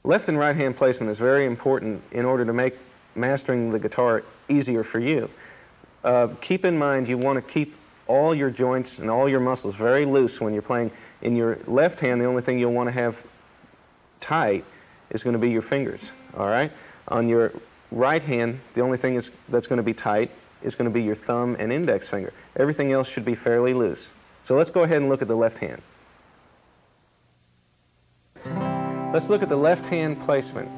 Left and right hand placement is very important in order to make mastering the guitar easier for you. Keep in mind you want to keep all your joints and all your muscles very loose when you're playing. In your left hand, the only thing you'll want to have tight is going to be your fingers, all right? On your right hand, the only thing that's going to be tight is going to be your thumb and index finger. Everything else should be fairly loose. So let's go ahead and look at the left hand. Let's look at the left hand placement.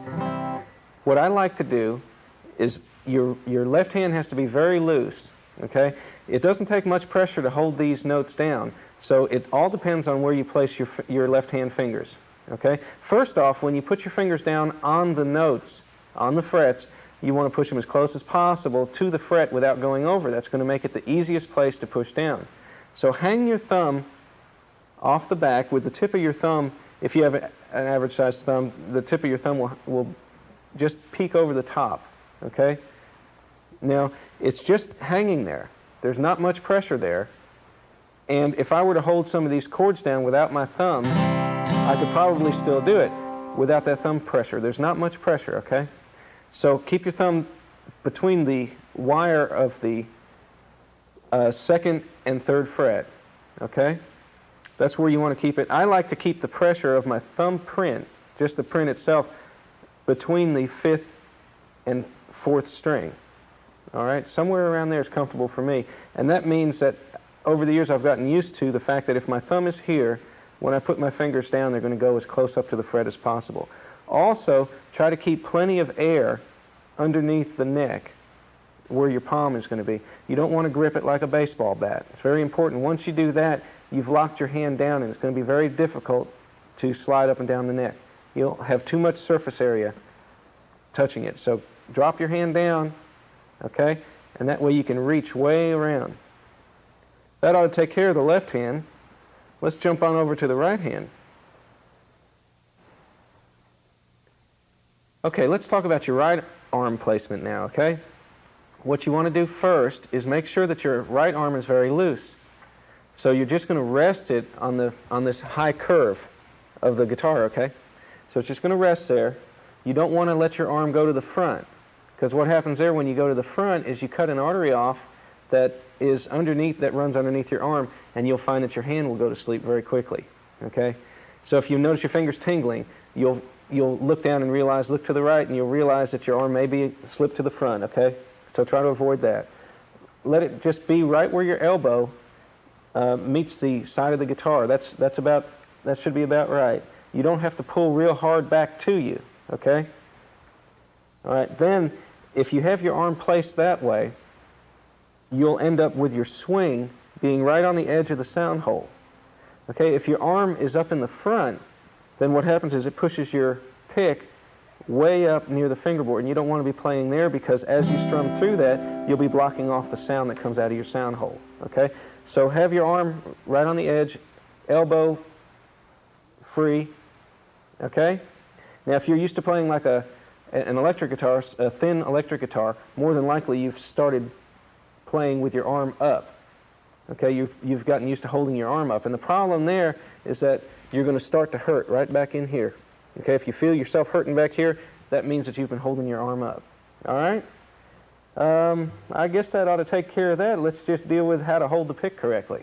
What I like to do is your left hand has to be very loose, okay? It doesn't take much pressure to hold these notes down, so it all depends on where you place your left hand fingers, okay? First off, when you put your fingers down on the notes, on the frets, you want to push them as close as possible to the fret without going over. That's going to make it the easiest place to push down. So hang your thumb off the back with the tip of your thumb. If you have an average sized thumb, the tip of your thumb will just peek over the top, okay? Now, it's just hanging there. There's not much pressure there. And if I were to hold some of these chords down without my thumb, I could probably still do it without that thumb pressure. There's not much pressure, okay? So keep your thumb between the wire of the second and third fret, okay? That's where you want to keep it. I like to keep the pressure of my thumb print, just the print itself, between the fifth and fourth string. All right, somewhere around there is comfortable for me. And that means that over the years I've gotten used to the fact that if my thumb is here, when I put my fingers down, they're going to go as close up to the fret as possible. Also, try to keep plenty of air underneath the neck where your palm is going to be. You don't want to grip it like a baseball bat. It's very important. Once you do that, you've locked your hand down, and it's going to be very difficult to slide up and down the neck. You'll have too much surface area touching it. So drop your hand down, okay? And that way you can reach way around. That ought to take care of the left hand. Let's jump on over to the right hand. Okay, let's talk about your right arm placement now, okay? What you want to do first is make sure that your right arm is very loose. So you're just going to rest it on this high curve of the guitar, okay? So it's just going to rest there. You don't want to let your arm go to the front, because what happens there when you go to the front is you cut an artery off that is underneath, that runs underneath your arm, and you'll find that your hand will go to sleep very quickly, okay? So if you notice your fingers tingling, you'll look down and realize, look to the right, and you'll realize that your arm may be slipped to the front, okay? So try to avoid that. Let it just be right where your elbow meets the side of the guitar. That should be about right. You don't have to pull real hard back to you, okay? All right, then if you have your arm placed that way, you'll end up with your swing being right on the edge of the sound hole. Okay, if your arm is up in the front, then what happens is it pushes your pick way up near the fingerboard, and you don't want to be playing there, because as you strum through that, you'll be blocking off the sound that comes out of your sound hole, okay? So have your arm right on the edge, elbow free, okay? Now if you're used to playing like an electric guitar, a thin electric guitar, more than likely you've started playing with your arm up, okay? You've gotten used to holding your arm up, and the problem there is that you're going to start to hurt right back in here. Okay, if you feel yourself hurting back here, that means that you've been holding your arm up. All right? I guess that ought to take care of that. Let's just deal with how to hold the pick correctly.